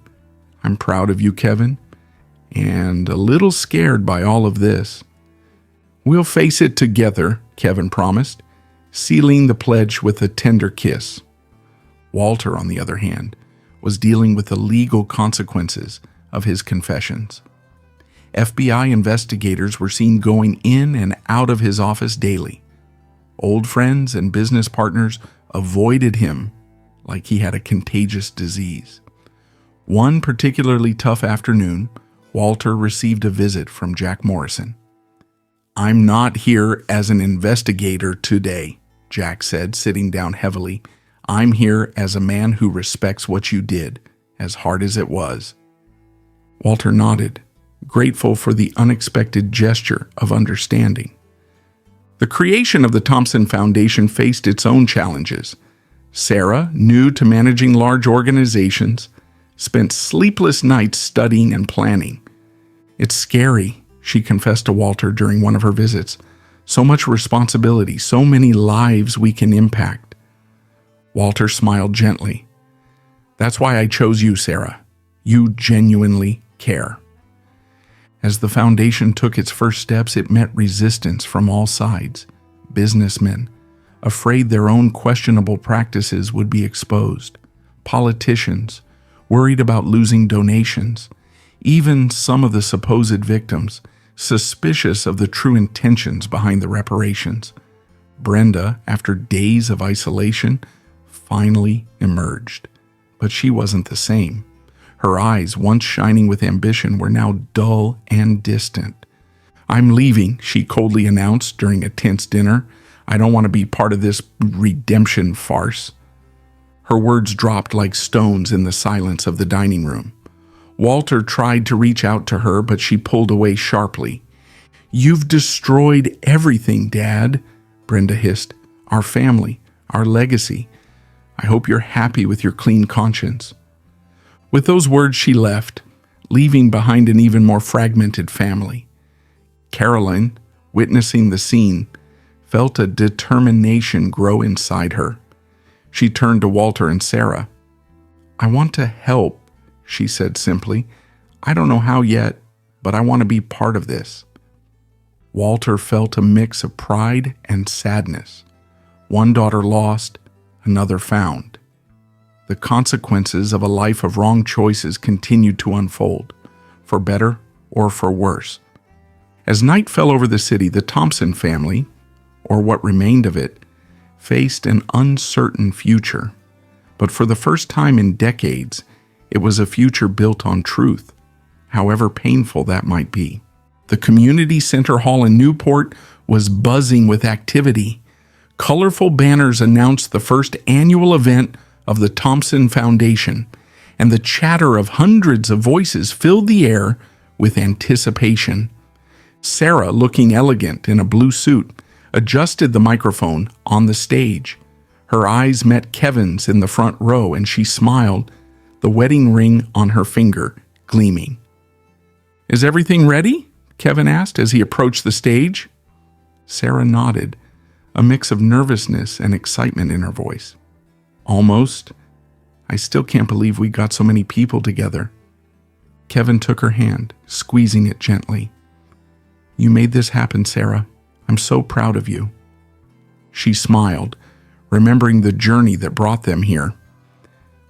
S1: "I'm proud of you, Kevin, and a little scared by all of this." "We'll face it together," Kevin promised, sealing the pledge with a tender kiss. Walter, on the other hand, was dealing with the legal consequences of his confessions. FBI investigators were seen going in and out of his office daily. Old friends and business partners avoided him like he had a contagious disease. One particularly tough afternoon, Walter received a visit from Jack Morrison. "I'm not here as an investigator today," Jack said, sitting down heavily. "I'm here as a man who respects what you did, as hard as it was." Walter nodded, grateful for the unexpected gesture of understanding. The creation of the Thompson Foundation faced its own challenges. Sarah, new to managing large organizations, spent sleepless nights studying and planning. "It's scary," she confessed to Walter during one of her visits. "So much responsibility, so many lives we can impact." Walter smiled gently. "That's why I chose you, Sarah. You genuinely care." As the foundation took its first steps, it met resistance from all sides. Businessmen, afraid their own questionable practices would be exposed. Politicians, worried about losing donations. Even some of the supposed victims, suspicious of the true intentions behind the reparations. Brenda, after days of isolation, finally emerged. But she wasn't the same. Her eyes, once shining with ambition, were now dull and distant. "I'm leaving," she coldly announced during a tense dinner. "I don't want to be part of this redemption farce." Her words dropped like stones in the silence of the dining room. Walter tried to reach out to her, but she pulled away sharply. "You've destroyed everything, Dad," Brenda hissed. "Our family, our legacy. I hope you're happy with your clean conscience." With those words, she left, leaving behind an even more fragmented family. Caroline, witnessing the scene, felt a determination grow inside her. She turned to Walter and Sarah. "I want to help," she said simply. "I don't know how yet, but I want to be part of this." Walter felt a mix of pride and sadness. One daughter lost, another found. The consequences of a life of wrong choices continued to unfold, for better or for worse. As night fell over the city, the Thompson family, or what remained of it, faced an uncertain future. But for the first time in decades, it was a future built on truth, however painful that might be. The community center hall in Newport was buzzing with activity. Colorful banners announced the first annual event of the Thompson Foundation, and the chatter of hundreds of voices filled the air with anticipation. Sarah, looking elegant in a blue suit, adjusted the microphone on the stage. Her eyes met Kevin's in the front row, and she smiled, the wedding ring on her finger gleaming. "Is everything ready?" Kevin asked as he approached the stage. Sarah nodded, a mix of nervousness and excitement in her voice. "Almost. I still can't believe we got so many people together." Kevin took her hand, squeezing it gently. "You made this happen, Sarah. I'm so proud of you." She smiled, remembering the journey that brought them here.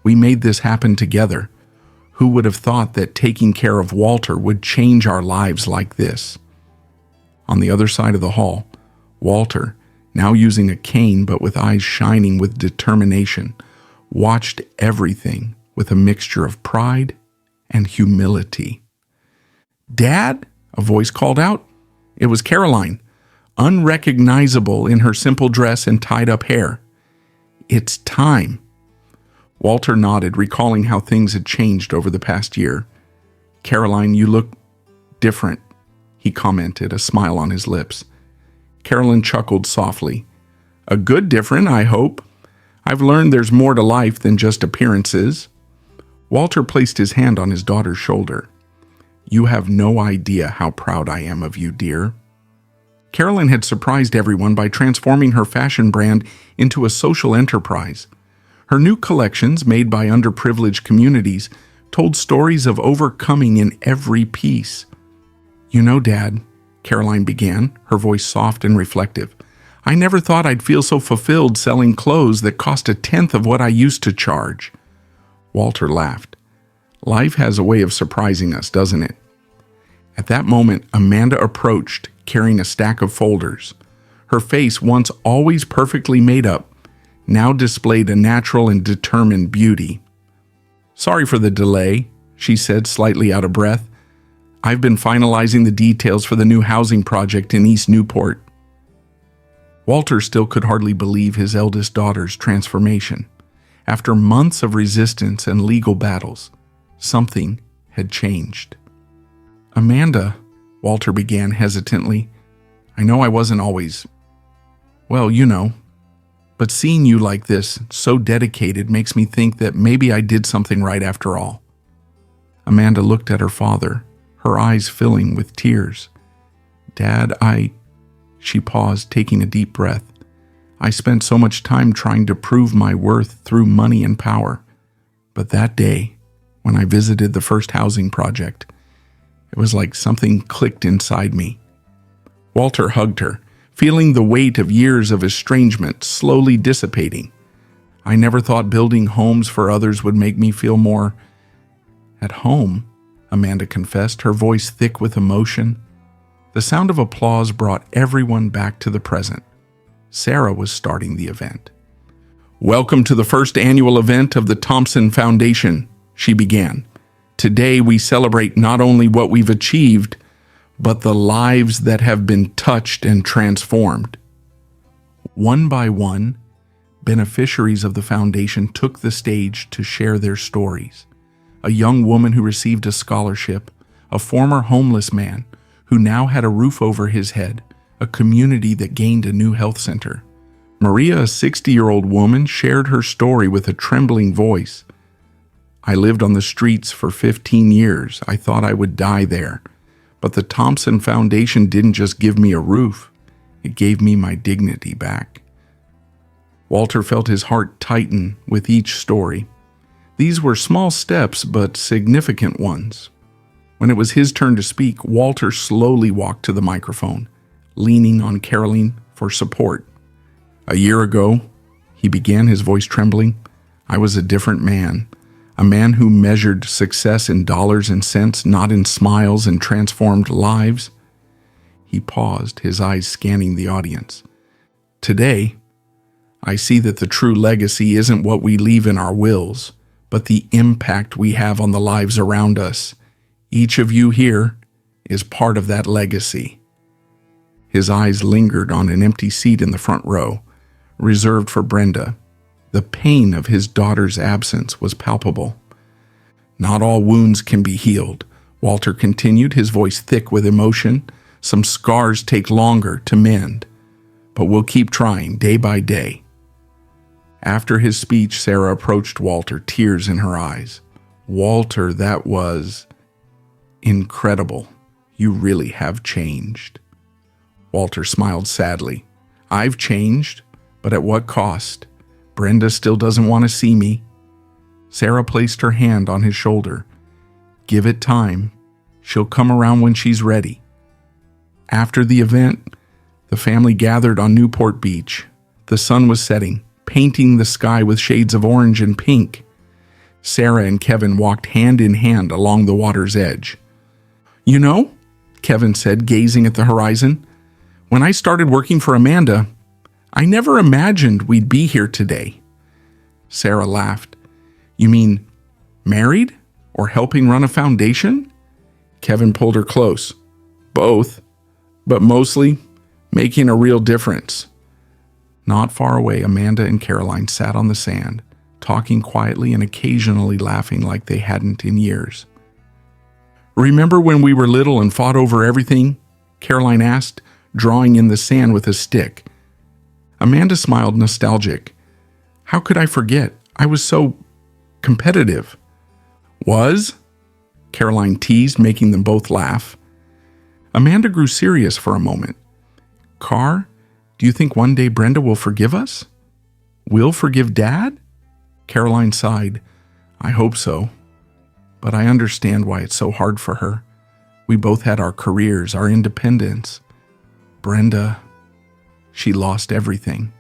S1: "We made this happen together. Who would have thought that taking care of Walter would change our lives like this?" On the other side of the hall, Walter, now using a cane but with eyes shining with determination, watched everything with a mixture of pride and humility. "Dad?" a voice called out. It was Caroline, unrecognizable in her simple dress and tied-up hair. "It's time." Walter nodded, recalling how things had changed over the past year. "Caroline, you look different," he commented, a smile on his lips. Caroline chuckled softly. "A good different, I hope. I've learned there's more to life than just appearances." Walter placed his hand on his daughter's shoulder. "You have no idea how proud I am of you, dear." Caroline had surprised everyone by transforming her fashion brand into a social enterprise. Her new collections, made by underprivileged communities, told stories of overcoming in every piece. "You know, Dad," Caroline began, her voice soft and reflective, "I never thought I'd feel so fulfilled selling clothes that cost a tenth of what I used to charge." Walter laughed. "Life has a way of surprising us, doesn't it?" At that moment, Amanda approached, carrying a stack of folders. Her face, once always perfectly made up, now displayed a natural and determined beauty. "Sorry for the delay," she said, slightly out of breath. "I've been finalizing the details for the new housing project in East Newport." Walter still could hardly believe his eldest daughter's transformation. After months of resistance and legal battles, something had changed. "Amanda," Walter began hesitantly, "I know I wasn't always, well, you know, but seeing you like this, so dedicated, makes me think that maybe I did something right after all." Amanda looked at her father, her eyes filling with tears. "Dad, She paused, taking a deep breath. "I spent so much time trying to prove my worth through money and power. But that day, when I visited the first housing project, it was like something clicked inside me." Walter hugged her, feeling the weight of years of estrangement slowly dissipating. "I never thought building homes for others would make me feel more at home," Amanda confessed, her voice thick with emotion. The sound of applause brought everyone back to the present. Sarah was starting the event. "Welcome to the first annual event of the Thompson Foundation," she began. "Today we celebrate not only what we've achieved, but the lives that have been touched and transformed." One by one, beneficiaries of the foundation took the stage to share their stories. A young woman who received a scholarship, a former homeless man who now had a roof over his head, a community that gained a new health center. Maria, a 60-year-old woman, shared her story with a trembling voice. "I lived on the streets for 15 years. I thought I would die there. But the Thompson Foundation didn't just give me a roof. It gave me my dignity back." Walter felt his heart tighten with each story. These were small steps, but significant ones. When it was his turn to speak, Walter slowly walked to the microphone, leaning on Caroline for support. "A year ago," he began, his voice trembling, "I was a different man. A man who measured success in dollars and cents, not in smiles and transformed lives." He paused, his eyes scanning the audience. "Today, I see that the true legacy isn't what we leave in our wills, but the impact we have on the lives around us. Each of you here is part of that legacy." His eyes lingered on an empty seat in the front row, reserved for Brenda. The pain of his daughter's absence was palpable. "Not all wounds can be healed," Walter continued, his voice thick with emotion. "Some scars take longer to mend, but we'll keep trying day by day." After his speech, Sarah approached Walter, tears in her eyes. "Walter, that was incredible. You really have changed." Walter smiled sadly. "I've changed, but at what cost? Brenda still doesn't want to see me." Sarah placed her hand on his shoulder. "Give it time. She'll come around when she's ready." After the event, the family gathered on Newport Beach. The sun was setting, painting the sky with shades of orange and pink. Sarah and Kevin walked hand in hand along the water's edge. "You know," Kevin said, gazing at the horizon, "when I started working for Amanda, I never imagined we'd be here today." Sarah laughed. "You mean married or helping run a foundation?" Kevin pulled her close. "Both, but mostly making a real difference." Not far away, Amanda and Caroline sat on the sand, talking quietly and occasionally laughing like they hadn't in years. "Remember when we were little and fought over everything?" Caroline asked, drawing in the sand with a stick. Amanda smiled, nostalgic. "How could I forget? I was so competitive." "Was?" Caroline teased, making them both laugh. Amanda grew serious for a moment. "Carr, do you think one day Brenda will forgive us? We'll forgive Dad?" Caroline sighed. "I hope so. But I understand why it's so hard for her. We both had our careers, our independence. Brenda, she lost everything."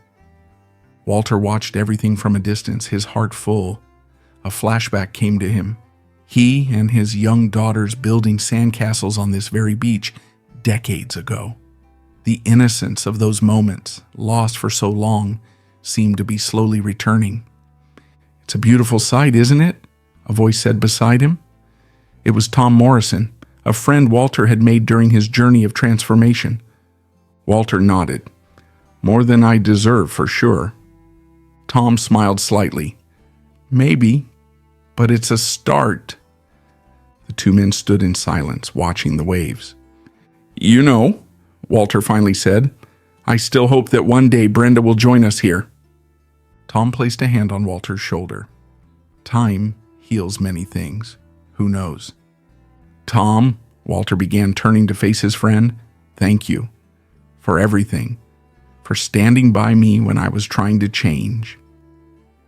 S1: Walter watched everything from a distance, his heart full. A flashback came to him. He and his young daughters building sandcastles on this very beach decades ago. The innocence of those moments, lost for so long, seemed to be slowly returning. "It's a beautiful sight, isn't it?" a voice said beside him. It was Tom Morrison, a friend Walter had made during his journey of transformation. Walter nodded. "More than I deserve, for sure." Tom smiled slightly. "Maybe, but it's a start." The two men stood in silence, watching the waves. "You know," Walter finally said, "I still hope that one day Brenda will join us here." Tom placed a hand on Walter's shoulder. "Time heals many things. Who knows?" "Tom," Walter began, turning to face his friend, "thank you for everything, for standing by me when I was trying to change."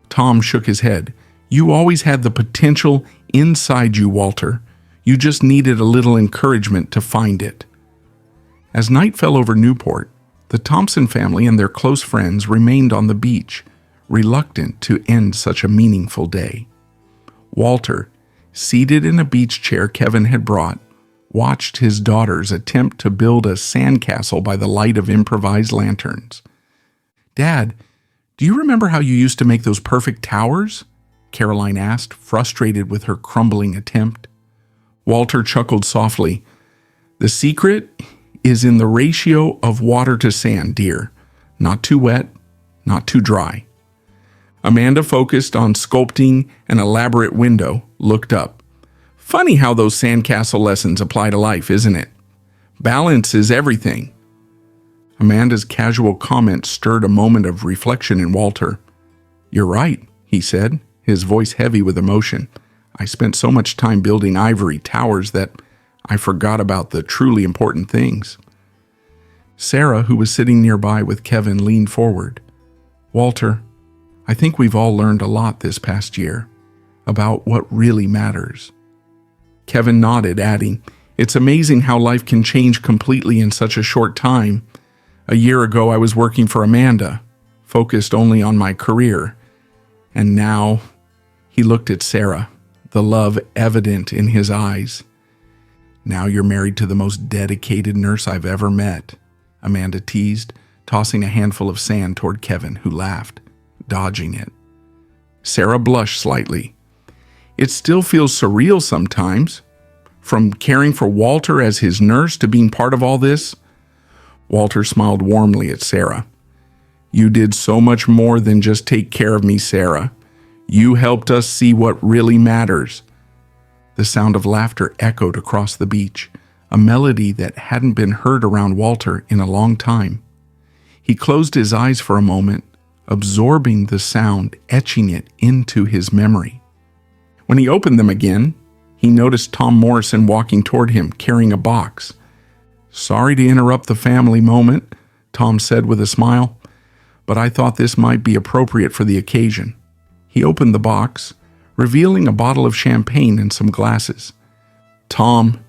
S1: Tom shook his head. "You always had the potential inside you, Walter. You just needed a little encouragement to find it." As night fell over Newport, the Thompson family and their close friends remained on the beach, reluctant to end such a meaningful day. Walter, seated in a beach chair Kevin had brought, watched his daughters attempt to build a sandcastle by the light of improvised lanterns. "Dad, do you remember how you used to make those perfect towers?" Caroline asked, frustrated with her crumbling attempt. Walter chuckled softly. "The secret is in the ratio of water to sand, dear. Not too wet, not too dry." Amanda, focused on sculpting an elaborate window, looked up. "Funny how those sandcastle lessons apply to life, isn't it? Balance is everything." Amanda's casual comment stirred a moment of reflection in Walter. "You're right," he said, his voice heavy with emotion. "I spent so much time building ivory towers that I forgot about the truly important things." Sarah, who was sitting nearby with Kevin, leaned forward. "Walter, I think we've all learned a lot this past year about what really matters." Kevin nodded, adding, "It's amazing how life can change completely in such a short time. A year ago, I was working for Amanda, focused only on my career. And now," he looked at Sarah, the love evident in his eyes. "Now you're married to the most dedicated nurse I've ever met," Amanda teased, tossing a handful of sand toward Kevin, who laughed, dodging it. Sarah blushed slightly. "It still feels surreal sometimes. From caring for Walter as his nurse to being part of all this." Walter smiled warmly at Sarah. "You did so much more than just take care of me, Sarah. You helped us see what really matters." The sound of laughter echoed across the beach, a melody that hadn't been heard around Walter in a long time. He closed his eyes for a moment, absorbing the sound, etching it into his memory. When he opened them again, he noticed Tom Morrison walking toward him, carrying a box. "Sorry to interrupt the family moment," Tom said with a smile, "but I thought this might be appropriate for the occasion." He opened the box, revealing a bottle of champagne and some glasses. "Tom,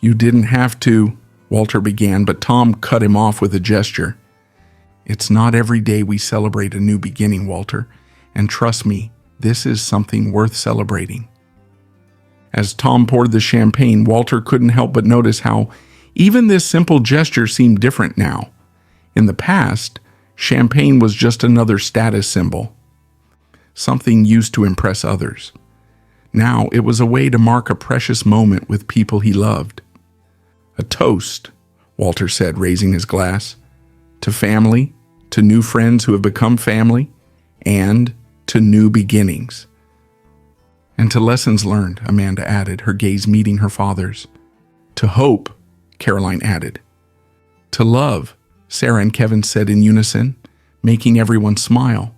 S1: you didn't have to," Walter began, but Tom cut him off with a gesture. "It's not every day we celebrate a new beginning, Walter, and trust me, this is something worth celebrating." As Tom poured the champagne, Walter couldn't help but notice how even this simple gesture seemed different now. In the past, champagne was just another status symbol, something used to impress others. Now it was a way to mark a precious moment with people he loved. "A toast," Walter said, raising his glass, "to family, to new friends who have become family, and to new beginnings." "And to lessons learned," Amanda added, her gaze meeting her father's. "To hope," Caroline added. "To love," Sarah and Kevin said in unison, making everyone smile.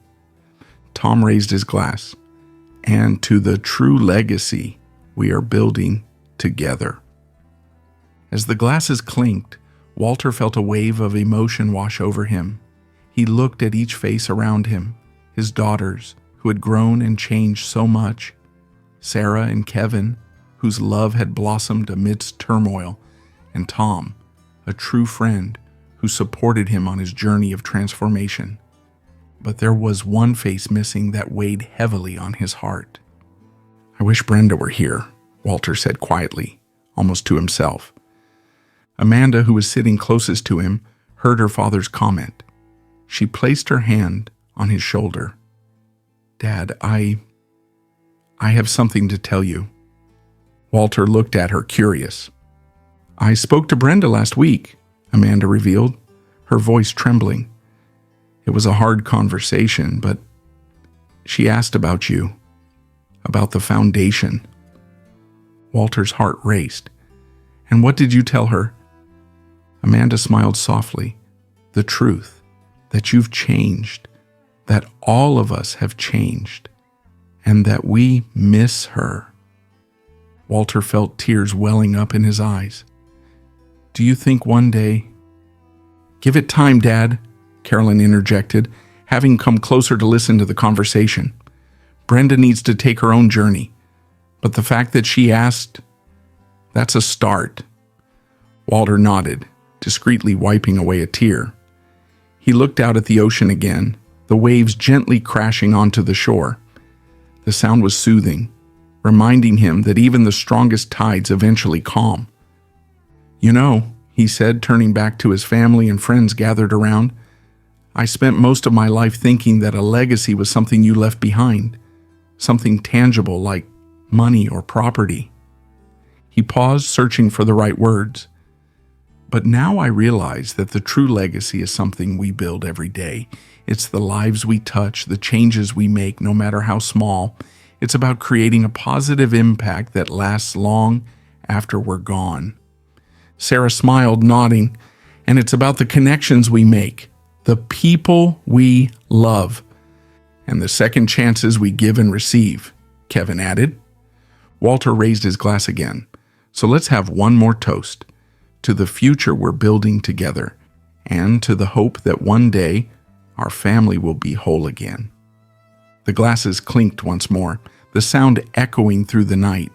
S1: Tom raised his glass. "And to the true legacy we are building together." As the glasses clinked, Walter felt a wave of emotion wash over him. He looked at each face around him, his daughters, who had grown and changed so much, Sarah and Kevin, whose love had blossomed amidst turmoil, and Tom, a true friend who supported him on his journey of transformation. But there was one face missing that weighed heavily on his heart. "I wish Brenda were here," Walter said quietly, almost to himself. Amanda, who was sitting closest to him, heard her father's comment. She placed her hand on his shoulder. "Dad, I have something to tell you." Walter looked at her, curious. "I spoke to Brenda last week," Amanda revealed, her voice trembling. "It was a hard conversation, but she asked about you, about the foundation." Walter's heart raced. "And what did you tell her?" Amanda smiled softly. "The truth, that you've changed, that all of us have changed, and that we miss her." Walter felt tears welling up in his eyes. "Do you think one day—" "Give it time, Dad," Carolyn interjected, having come closer to listen to the conversation. "Brenda needs to take her own journey. But the fact that she asked, that's a start." Walter nodded, discreetly wiping away a tear. He looked out at the ocean again, the waves gently crashing onto the shore. The sound was soothing, reminding him that even the strongest tides eventually calm. You know, he said, turning back to his family and friends gathered around, I spent most of my life thinking that a legacy was something you left behind, something tangible like money or property. He paused, searching for the right words. But now I realize that the true legacy is something we build every day. It's the lives we touch, the changes we make, no matter how small. It's about creating a positive impact that lasts long after we're gone. Sarah smiled, nodding, and it's about the connections we make, the people we love, and the second chances we give and receive, Kevin added. Walter raised his glass again. So let's have one more toast to the future we're building together and to the hope that one day our family will be whole again. The glasses clinked once more, the sound echoing through the night.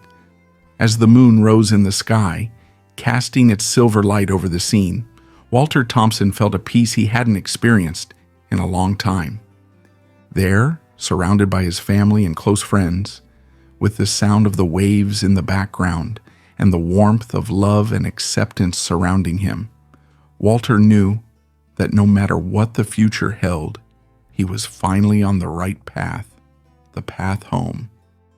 S1: As the moon rose in the sky, casting its silver light over the scene, Walter Thompson felt a peace he hadn't experienced in a long time. There, surrounded by his family and close friends, with the sound of the waves in the background and the warmth of love and acceptance surrounding him, Walter knew that no matter what the future held, he was finally on the right path, the path home.